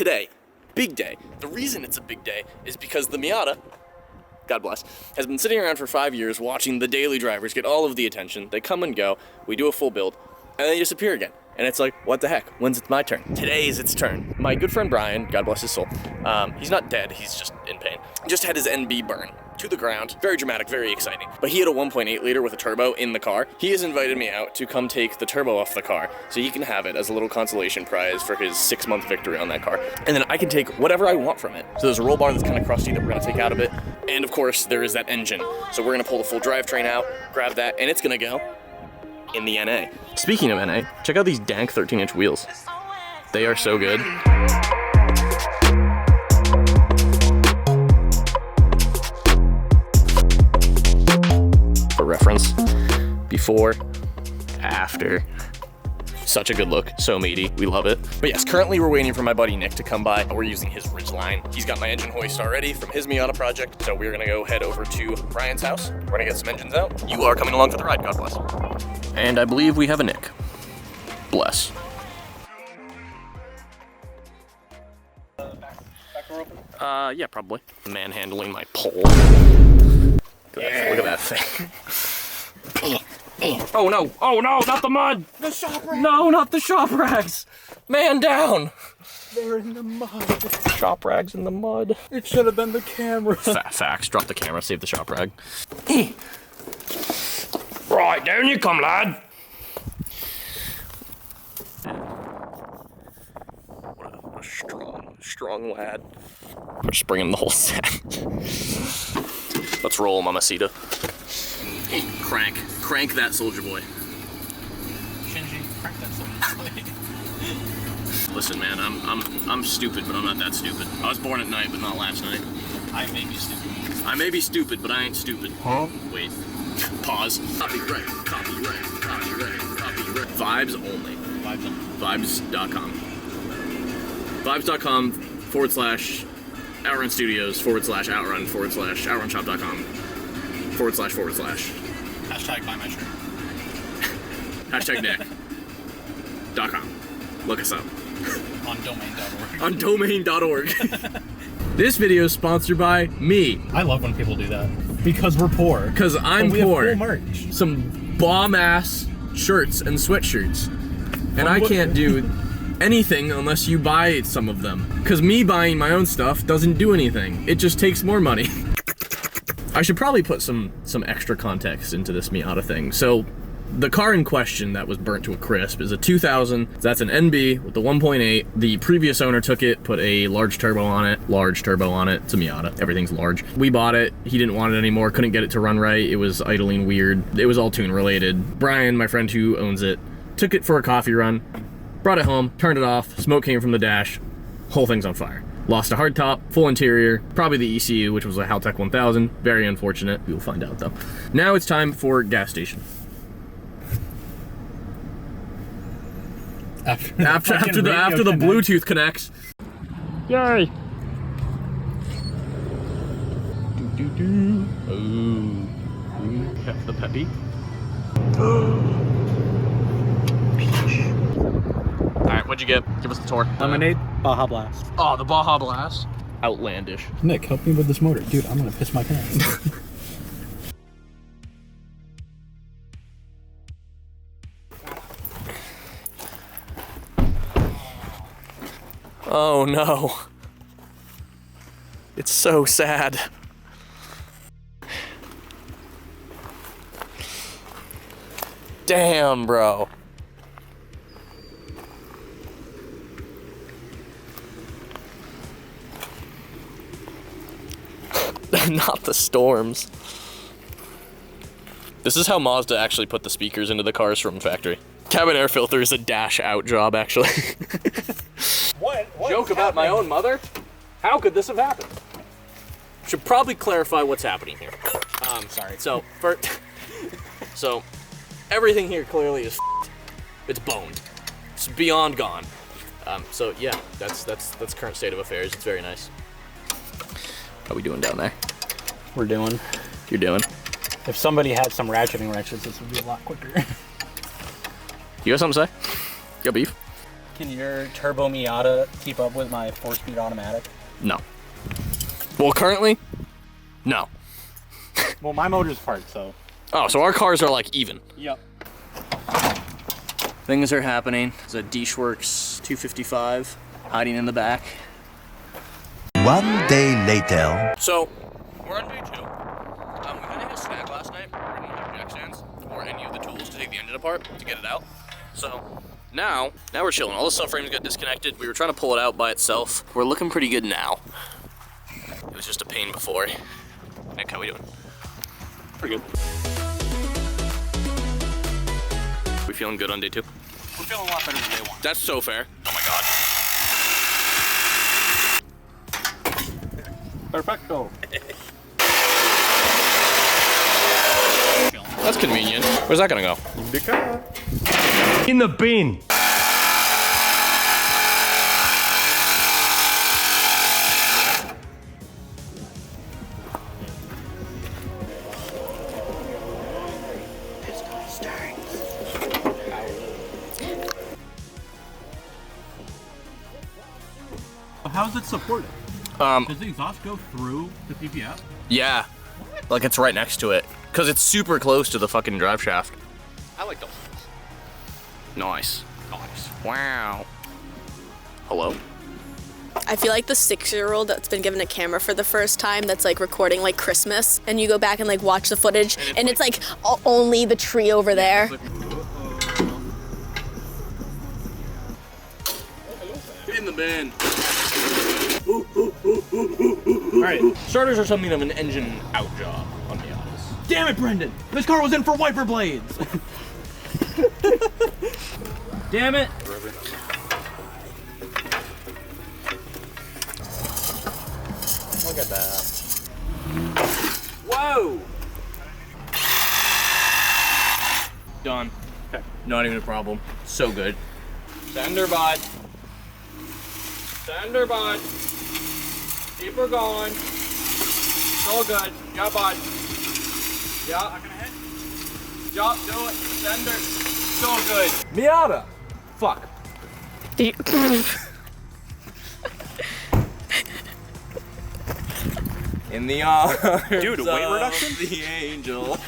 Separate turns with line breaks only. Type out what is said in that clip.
today, big day. The reason it's a big day is because the Miata, God bless, has been sitting around for 5 years watching the daily drivers get all of the attention. They come and go, we do a full build, and then they disappear again. And it's like, what the heck? When's it my turn? Today is its turn. My good friend Brian, God bless his soul, he's not dead, he's just in pain. Just had his NB burn to the ground. Very dramatic, very exciting. But he had a 1.8 liter with a turbo in the car. He has invited me out to come take the turbo off the car so he can have it as a little consolation prize for his 6-month victory on that car. And then I can take whatever I want from it. So there's a roll bar that's kind of crusty that we're gonna take out of it. And of course, there is that engine. So we're gonna pull the full drivetrain out, grab that, and it's gonna go in the NA. Speaking of NA, check out these dank 13-inch wheels. They are so good. For reference, before, after. Such a good look, so meaty, we love it. But yes, currently we're waiting for my buddy Nick to come by. We're using his Ridgeline. He's got my engine hoist already from his Miata project, so we're gonna go head over to Brian's house. We're gonna get some engines out. You are coming along for the ride, God bless. And I believe we have a Nick. Bless. Yeah, probably. Manhandling my pole. Look at that thing. Oh no, not the mud!
The shop rags!
No, not the shop rags! Man down!
They're in the mud.
Shop rags in the mud.
It should have been the camera.
Facts, drop the camera, save the shop rag. Right, down you come, lad! What a strong lad. I'm just bringing the whole set. Let's roll, Mamacita. Crank that soldier boy.
Shinji, crank that soldier boy.
Listen, man, I'm stupid, but I'm not that stupid. I was born at night, but not last night.
I may be stupid.
I may be stupid, but I ain't stupid.
Huh?
Wait. Pause. Copyright. Vibes only.
Vibes only.
Vibes.com. Vibes.com/Outrun Studios /Outrun /OutrunShop.com //
Hashtag buy my shirt.
Hashtag Nick.com. Look us up.
On domain.org.
On domain.org. This video is sponsored by me.
I love when people do that. Because we're poor.
Because I'm
we
poor.
Have cool merch.
Some bomb-ass shirts and sweatshirts. And I can't do anything unless you buy some of them. Because me buying my own stuff doesn't do anything. It just takes more money. I should probably put some extra context into this Miata thing. So, the car in question that was burnt to a crisp is a 2000. That's an NB with the 1.8. The previous owner took it, put a large turbo on it. It's a Miata. Everything's large. We bought it. He didn't want it anymore. Couldn't get it to run right. It was idling weird. It was all tune related. Brian, my friend who owns it, took it for a coffee run, brought it home, turned it off. Smoke came from the dash. Whole thing's on fire. Lost a hardtop, full interior, probably the ECU, which was a Haltech 1000. Very unfortunate. We will find out though. Now it's time for gas station. After the Bluetooth connects. Yay! Ooh. Have the peppy. Alright, what'd you get? Give us the tour.
Lemonade, Baja Blast.
Oh, the Baja Blast. Outlandish.
Nick, help me with this motor. Dude, I'm gonna piss my pants.
Oh no. It's so sad. Damn, bro. Not the storms. This is how Mazda actually put the speakers into the cars from factory. Cabin air filter is a dash out job, actually.
What
Joke about my own mother? How could this have happened? Should probably clarify what's happening here.
Sorry.
So, so everything here clearly is it's boned. It's beyond gone. So yeah, that's current state of affairs. It's very nice. How we doing down there?
We're doing.
You're doing.
If somebody had some ratcheting wrenches, this would be a lot quicker.
You got something to say? You got beef?
Can your turbo Miata keep up with my 4-speed automatic?
No. Well, currently, no.
Well, my motor's parked, so.
Oh, so our cars are like even.
Yep.
Things are happening. There's a Dishworks 255 hiding in the back.
1 day later.
So, we're on day 2. We didn't have a snack last night. We didn't have jack stands or any of the tools to take the engine apart to get it out. So, now we're chilling. All the subframes got disconnected. We were trying to pull it out by itself. We're looking pretty good now. It was just a pain before. Nick, how we doing?
Pretty good.
We feeling good on day 2?
We're feeling a lot better than day 1.
That's so fair. Oh my god.
Perfecto.
That's convenient. Where's that gonna go?
In the bin.
How is it supported? Does the exhaust go through the PPF?
Yeah. Like it's right next to it. Cause it's super close to the fucking drive shaft.
I like those.
Nice. Wow. Hello?
I feel like the 6-year-old that's been given a camera for the first time that's like recording like Christmas, and you go back and like watch the footage and it's like only the tree over there.
In the bin. Alright, starters are something of an engine out job on Miatas.
Damn it, Brendan! This car was in for wiper blades! Damn it!
Look at that.
Whoa! Done.
Okay.
Not even a problem. So good. Sender bud. Sender bud. Keep her going. So good. Yeah, bud. Yeah. Not gonna hit. Yeah, do it. Sender. So good. Miata. Fuck. In the arms
Dude, weight reduction?
of the angel.